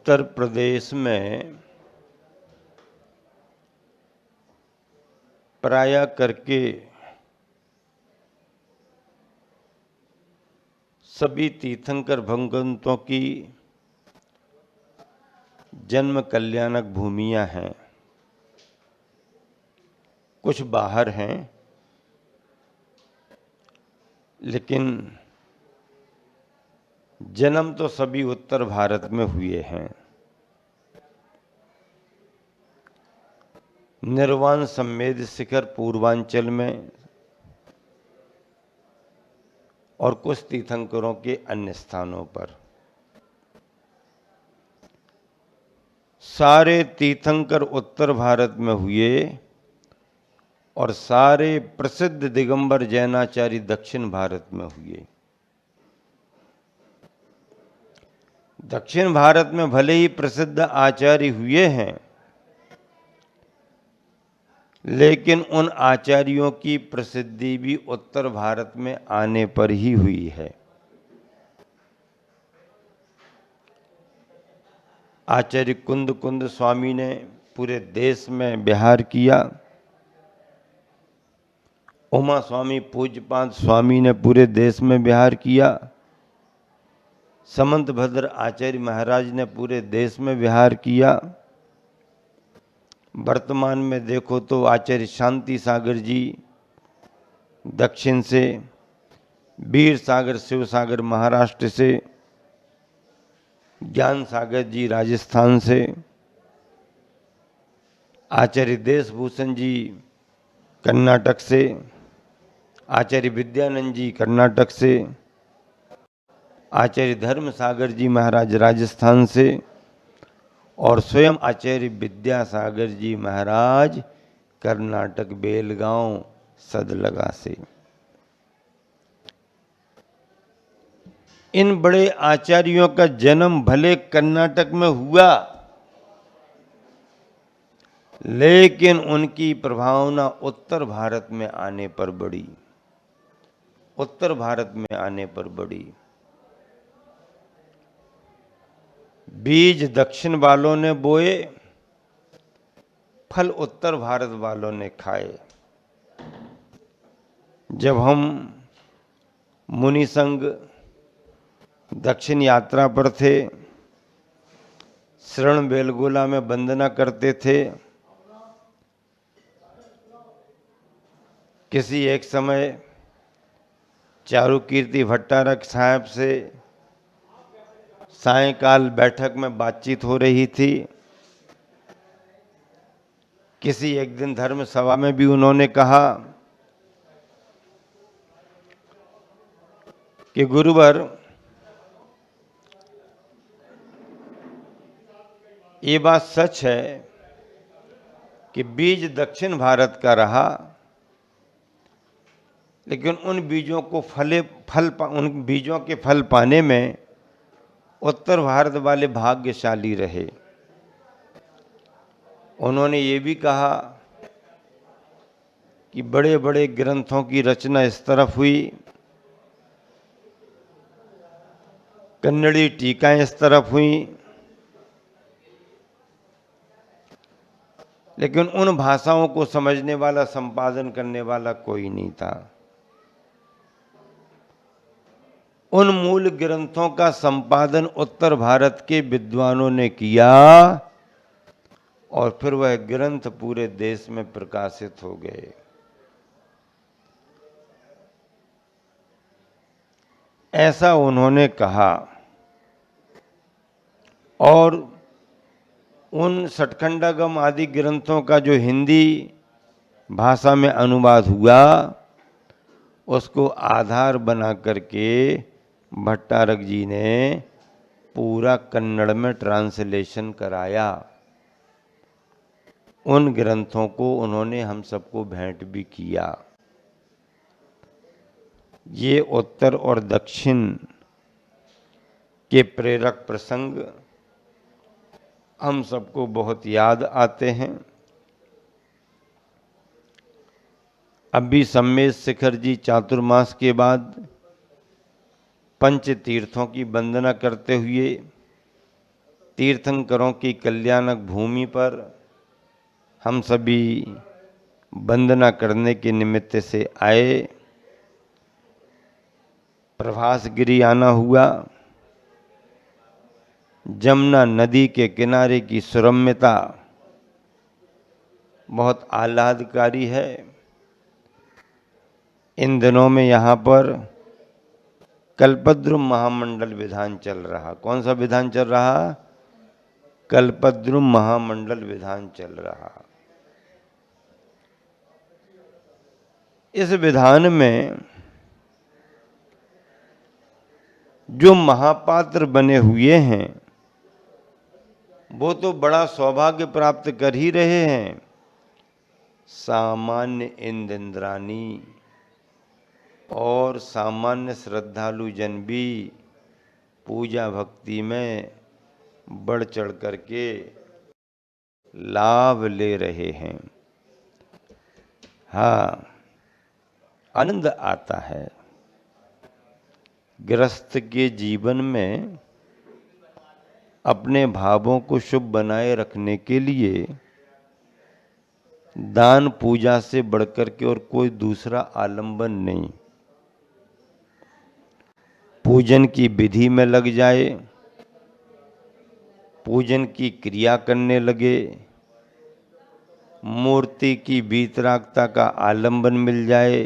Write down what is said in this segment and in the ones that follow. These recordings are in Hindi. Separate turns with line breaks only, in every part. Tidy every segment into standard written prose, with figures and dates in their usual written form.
उत्तर प्रदेश में प्रायः करके सभी तीर्थंकर भगवंतों की जन्म कल्याणक भूमियां हैं। कुछ बाहर हैं, लेकिन जन्म तो सभी उत्तर भारत में हुए हैं। निर्वाण संमेद शिखर पूर्वांचल में और कुछ तीर्थंकरों के अन्य स्थानों पर। सारे तीर्थंकर उत्तर भारत में हुए और सारे प्रसिद्ध दिगंबर जैनाचार्य दक्षिण भारत में हुए। दक्षिण भारत में भले ही प्रसिद्ध आचार्य हुए हैं, लेकिन उन आचार्यों की प्रसिद्धि भी उत्तर भारत में आने पर ही हुई है। आचार्य कुंद कुंद स्वामी ने पूरे देश में विहार किया। उमा स्वामी पूज्यपाद स्वामी ने पूरे देश में विहार किया। समंत भद्र आचार्य महाराज ने पूरे देश में विहार किया। वर्तमान में देखो तो आचार्य शांति सागर जी दक्षिण से, वीर सागर शिव सागर महाराष्ट्र से, ज्ञान सागर जी राजस्थान से, आचार्य देशभूषण जी कर्नाटक से, आचार्य विद्यानंद जी कर्नाटक से, आचार्य धर्म सागर जी महाराज राजस्थान से और स्वयं आचार्य विद्यासागर जी महाराज कर्नाटक बेलगांव सदलगा से। इन बड़े आचार्यों का जन्म भले कर्नाटक में हुआ, लेकिन उनकी प्रभावना उत्तर भारत में आने पर बढ़ी। उत्तर भारत में आने पर बढ़ी। बीज दक्षिण वालों ने बोए, फल उत्तर भारत वालों ने खाए। जब हम मुनि संघ दक्षिण यात्रा पर थे, शरण बेलगोला में वंदना करते थे। किसी एक समय चारुकीर्ति भट्टारक साहब से सायंकाल बैठक में बातचीत हो रही थी। किसी एक दिन धर्म सभा में भी उन्होंने कहा कि गुरुवर, ये बात सच है कि बीज दक्षिण भारत का रहा, लेकिन उन बीजों को उन बीजों के फल पाने में उत्तर भारत वाले भाग्यशाली रहे। उन्होंने ये भी कहा कि बड़े बड़े ग्रंथों की रचना इस तरफ हुई, कन्नड़ी टीकाएं इस तरफ हुई, लेकिन उन भाषाओं को समझने वाला, संपादन करने वाला कोई नहीं था। उन मूल ग्रंथों का संपादन उत्तर भारत के विद्वानों ने किया और फिर वह ग्रंथ पूरे देश में प्रकाशित हो गए। ऐसा उन्होंने कहा। और उन षटखंडागम आदि ग्रंथों का जो हिंदी भाषा में अनुवाद हुआ, उसको आधार बना करके भट्टारक जी ने पूरा कन्नड़ में ट्रांसलेशन कराया। उन ग्रंथों को उन्होंने हम सबको भेंट भी किया। ये उत्तर और दक्षिण के प्रेरक प्रसंग हम सबको बहुत याद आते हैं। अभी सम्मेद शिखर जी चातुर्मास के बाद पंच तीर्थों की वंदना करते हुए तीर्थंकरों की कल्याणक भूमि पर हम सभी वंदना करने के निमित्त से आए। प्रभासगिरी आना हुआ। जमुना नदी के किनारे की सुरम्यता बहुत आह्लादकारी है। इन दिनों में यहाँ पर कल्पद्रुम महामंडल विधान चल रहा। कौन सा विधान चल रहा? कल्पद्रुम महामंडल विधान चल रहा। इस विधान में जो महापात्र बने हुए हैं वो तो बड़ा सौभाग्य प्राप्त कर ही रहे हैं। सामान्य इंद्राणी और सामान्य श्रद्धालु जन भी पूजा भक्ति में बढ़ चढ़ करके लाभ ले रहे हैं। हाँ, आनंद आता है। गृहस्थ के जीवन में अपने भावों को शुभ बनाए रखने के लिए दान पूजा से बढ़कर के और कोई दूसरा आलंबन नहीं। पूजन की विधि में लग जाए, पूजन की क्रिया करने लगे, मूर्ति की वीतरागता का आलंबन मिल जाए,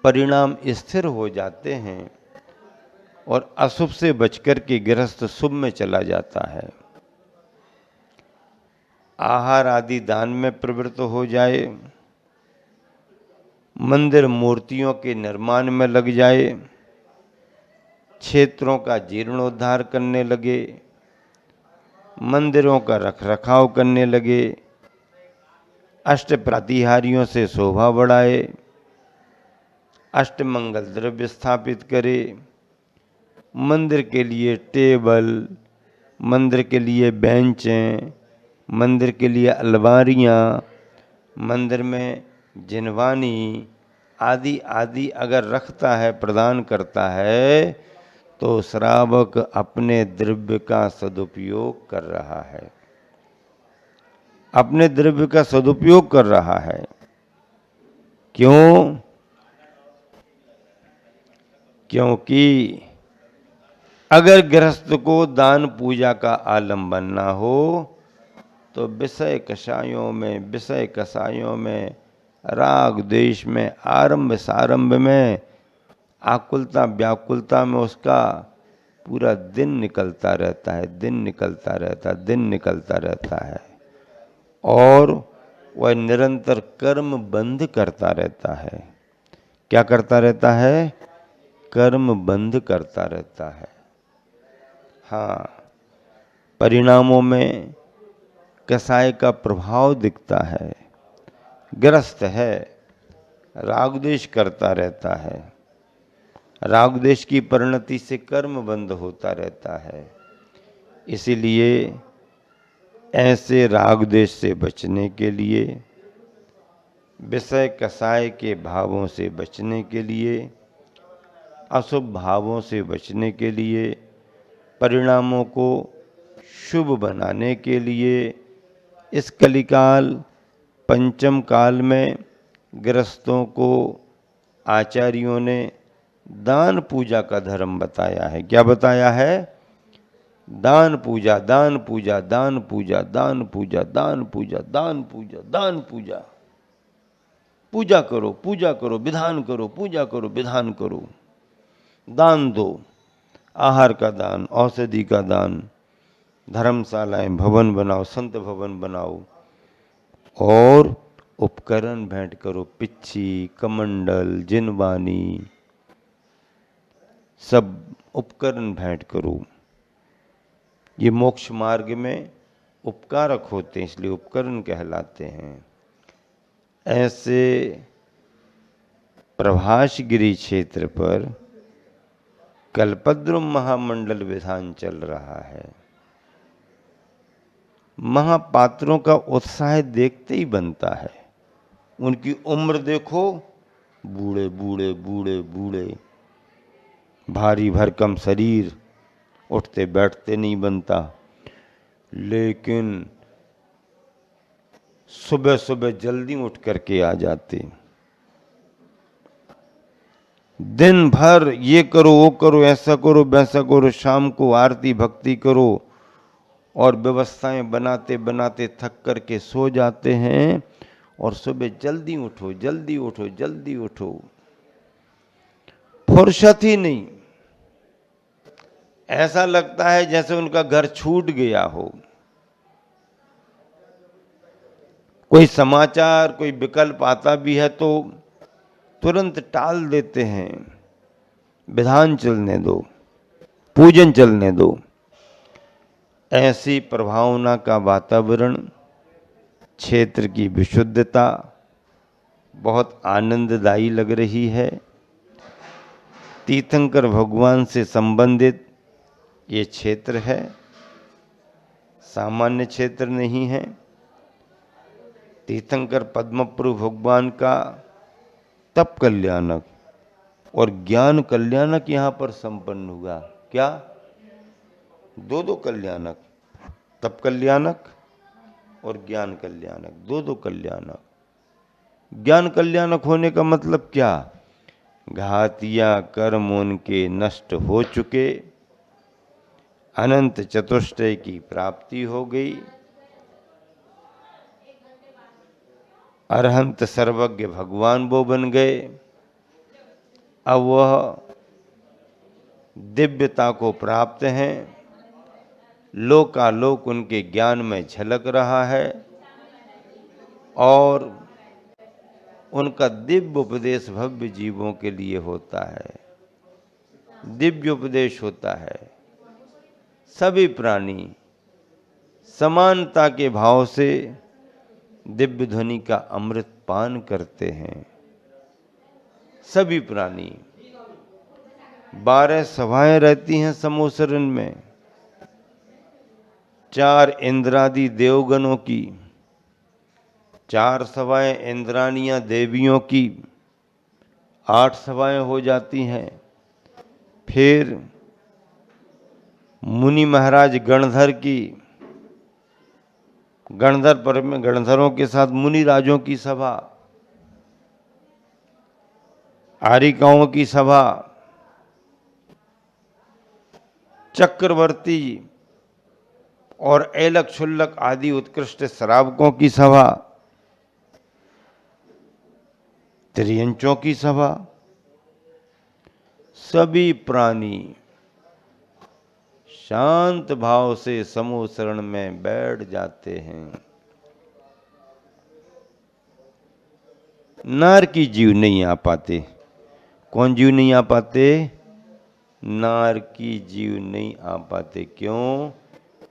परिणाम स्थिर हो जाते हैं और अशुभ से बचकर के गृहस्थ शुभ में चला जाता है। आहार आदि दान में प्रवृत्त हो जाए, मंदिर मूर्तियों के निर्माण में लग जाए, क्षेत्रों का जीर्णोद्धार करने लगे, मंदिरों का रखरखाव करने लगे, अष्ट प्रातिहारियों से शोभा बढ़ाए, अष्टमंगल द्रव्य स्थापित करे, मंदिर के लिए टेबल, मंदिर के लिए बेंचें, मंदिर के लिए अलमारियाँ, मंदिर में जिनवानी आदि आदि अगर रखता है, प्रदान करता है, तो श्रावक अपने द्रव्य का सदुपयोग कर रहा है। अपने द्रव्य का सदुपयोग कर रहा है। क्यों? क्योंकि अगर गृहस्थ को दान पूजा का आलंबन ना हो तो विषय कषायों में राग द्वेष में, आरंभ सारंभ में, आकुलता व्याकुलता में उसका पूरा दिन निकलता रहता है और वह निरंतर कर्म बंध करता रहता है। क्या करता रहता है? कर्म बंध करता रहता है। हाँ, परिणामों में कसाय का प्रभाव दिखता है। ग्रस्त है, रागद्वेष करता रहता है, रागद्वेष की परिणति से कर्म बंद होता रहता है। इसीलिए ऐसे रागद्वेष से बचने के लिए, विषय कसाय के भावों से बचने के लिए, अशुभ भावों से बचने के लिए, परिणामों को शुभ बनाने के लिए इस कलिकाल पंचम काल में गृहस्थों को आचार्यों ने दान पूजा का धर्म बताया है। क्या बताया है? दान पूजा, दान पूजा, दान पूजा, दान पूजा, दान पूजा, दान पूजा, दान पूजा। पूजा करो, पूजा करो, विधान करो, पूजा करो, विधान करो, दान दो। आहार का दान, औषधि का दान, धर्मशालाएं, भवन बनाओ, संत भवन बनाओ और उपकरण भेंट करो। पिच्छी, कमंडल, जिनवानी, सब उपकरण भेंट करो। ये मोक्ष मार्ग में उपकारक होते हैं, इसलिए उपकरण कहलाते हैं। ऐसे प्रभासगिरी क्षेत्र पर कल्पद्रुम महामंडल विधान चल रहा है। महापात्रों का उत्साह देखते ही बनता है। उनकी उम्र देखो, बूढ़े बूढ़े बूढ़े बूढ़े, भारी भरकम शरीर, उठते बैठते नहीं बनता, लेकिन सुबह सुबह जल्दी उठ करके आ जाते। दिन भर ये करो वो करो, ऐसा करो वैसा करो, शाम को आरती भक्ति करो और व्यवस्थाएं बनाते बनाते थक करके सो जाते हैं, और सुबह जल्दी उठो जल्दी उठो जल्दी उठो, फुर्सत ही नहीं। ऐसा लगता है जैसे उनका घर छूट गया हो। कोई समाचार कोई विकल्प आता भी है तो तुरंत टाल देते हैं, विधान चलने दो, पूजन चलने दो। ऐसी प्रभावना का वातावरण, क्षेत्र की विशुद्धता बहुत आनंददायी लग रही है। तीर्थंकर भगवान से संबंधित ये क्षेत्र है, सामान्य क्षेत्र नहीं है। तीर्थंकर पद्मप्रभु भगवान का तप कल्याणक और ज्ञान कल्याणक यहाँ पर संपन्न हुआ। क्या? दो कल्याणक, तप कल्याणक और ज्ञान कल्याणक, दो कल्याणक। ज्ञान कल्याणक होने का मतलब क्या? घातिया कर्म उनके नष्ट हो चुके, अनंत चतुष्टय की प्राप्ति हो गई, अरहंत सर्वज्ञ भगवान वो बन गए। अब वह दिव्यता को प्राप्त हैं, लोकालोक उनके ज्ञान में झलक रहा है और उनका दिव्य उपदेश भव्य जीवों के लिए होता है। दिव्य उपदेश होता है। सभी प्राणी समानता के भाव से दिव्य ध्वनि का अमृत पान करते हैं। सभी प्राणी, 12 सभाएं रहती हैं समूह शरण में, 4 इंद्रादि देवगणों की, 4 सभाएं इंद्रानियां देवियों की, 8 सभाएं हो जाती हैं। फिर मुनि महाराज गणधर की, गणधर पर में गणधरों के साथ मुनि राजों की सभा, आरिकाओं की सभा, चक्रवर्ती और एलक क्षुल्लक आदि उत्कृष्ट श्रावकों की सभा, त्रियंचों की सभा। सभी प्राणी शांत भाव से समूह शरण में बैठ जाते हैं। नारकी जीव नहीं आ पाते। कौन जीव नहीं आ पाते? नारकी जीव नहीं आ पाते। क्यों?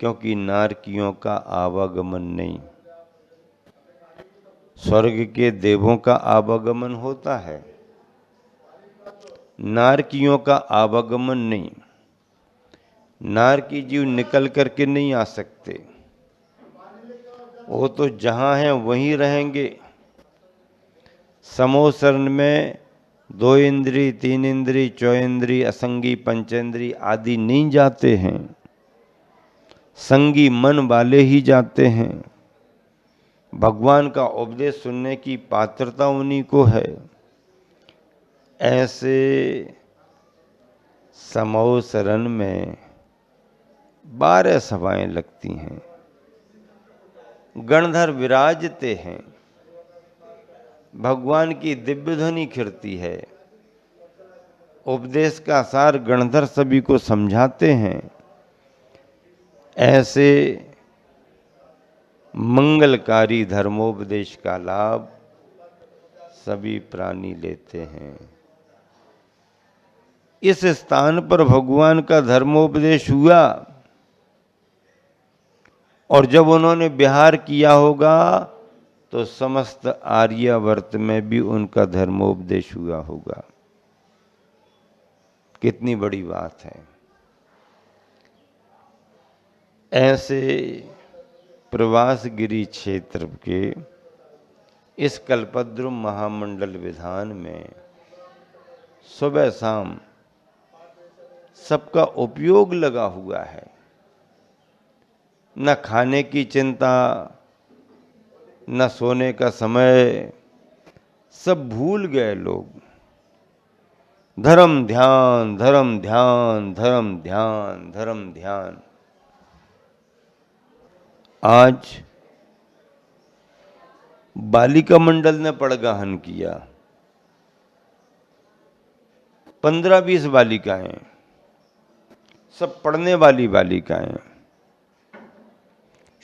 क्योंकि नारकियों का आवागमन नहीं। स्वर्ग के देवों का आवागमन होता है, नारकियों का आवागमन नहीं। नारकी जीव निकल करके नहीं आ सकते, वो तो जहां हैं वहीं रहेंगे। समूह शरण में 2 इंद्री, 3 इंद्री, 4 इंद्री, असंगी, पंचेंद्री आदि नहीं जाते हैं, संगी मन वाले ही जाते हैं। भगवान का उपदेश सुनने की पात्रता उन्हीं को है। ऐसे समूह शरण में 12 सभाएं लगती हैं, गणधर विराजते हैं, भगवान की दिव्य ध्वनि खिरती है, उपदेश का सार गणधर सभी को समझाते हैं। ऐसे मंगलकारी धर्मोपदेश का लाभ सभी प्राणी लेते हैं। इस स्थान पर भगवान का धर्मोपदेश हुआ और जब उन्होंने विहार किया होगा तो समस्त आर्यावर्त में भी उनका धर्मोपदेश हुआ होगा। कितनी बड़ी बात है। ऐसे प्रवासगिरी क्षेत्र के इस कल्पद्रुम महामंडल विधान में सुबह शाम सबका उपयोग लगा हुआ है। न खाने की चिंता, न सोने का समय, सब भूल गए लोग। धर्म ध्यान, धर्म ध्यान, धर्म ध्यान, धर्म ध्यान। आज बालिका मंडल ने पड़गाहन किया। 15-20 बालिकाएं, सब पढ़ने वाली बालिकाएं,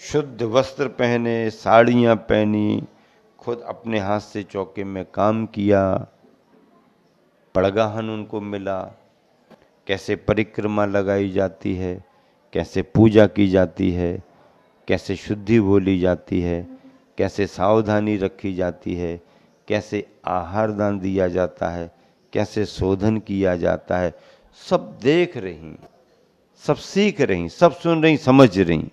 शुद्ध वस्त्र पहने, साड़ियां पहनी, खुद अपने हाथ से चौके में काम किया। पड़गाहन उनको मिला, कैसे परिक्रमा लगाई जाती है, कैसे पूजा की जाती है, कैसे शुद्धि बोली जाती है, कैसे सावधानी रखी जाती है, कैसे आहार दान दिया जाता है, कैसे शोधन किया जाता है। सब देख रही, सब सीख रही, सब सुन रही, समझ रही।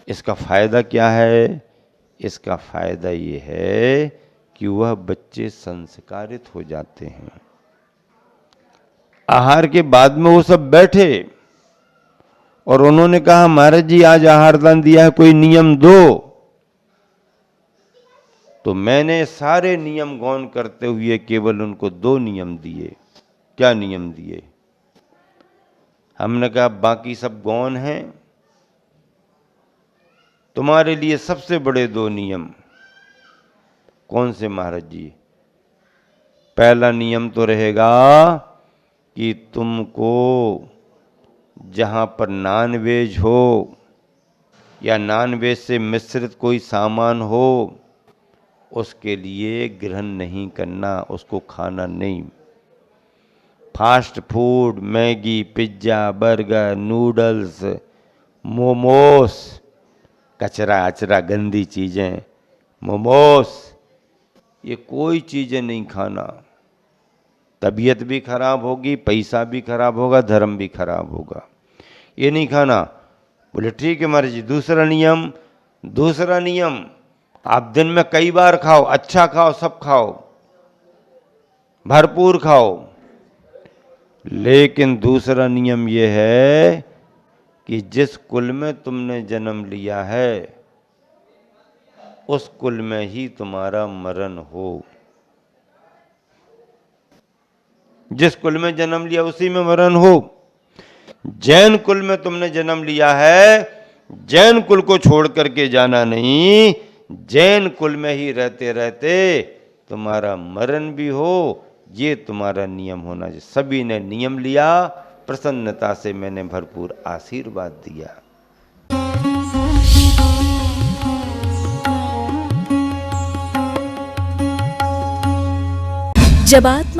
इसका फायदा क्या है? इसका फायदा ये है कि वह बच्चे संस्कारित हो जाते हैं। आहार के बाद में वो सब बैठे और उन्होंने कहा, महाराज जी आज आहार दान दिया है, कोई नियम दो। तो मैंने सारे नियम गौण करते हुए केवल उनको 2 नियम दिए। क्या नियम दिए? हमने कहा बाकी सब गौण हैं, तुम्हारे लिए सबसे बड़े 2 नियम। कौन से महाराज जी? पहला नियम तो रहेगा कि तुमको जहां पर नॉनवेज हो या नॉनवेज से मिश्रित कोई सामान हो, उसके लिए ग्रहण नहीं करना, उसको खाना नहीं। Fast food, Maggi, pizza, burger, noodles, momos, कचरा अचरा गंदी चीजें, मोमोस, ये कोई चीजें नहीं खाना। तबीयत भी खराब होगी, पैसा भी खराब होगा, धर्म भी खराब होगा। ये नहीं खाना। बोले ठीक है महाराज जी। दूसरा नियम, आप दिन में कई बार खाओ, अच्छा खाओ, सब खाओ, भरपूर खाओ। लेकिन दूसरा नियम यह है कि जिस कुल में तुमने जन्म लिया है, उस कुल में ही तुम्हारा मरण हो। जिस कुल में जन्म लिया उसी में मरण हो। जैन कुल में तुमने जन्म लिया है, जैन कुल को छोड़ करके जाना नहीं। जैन कुल में ही रहते रहते तुम्हारा मरण भी हो, ये तुम्हारा नियम होना चाहिए। सभी ने नियम लिया, प्रसन्नता से मैंने भरपूर आशीर्वाद दिया।
जब आप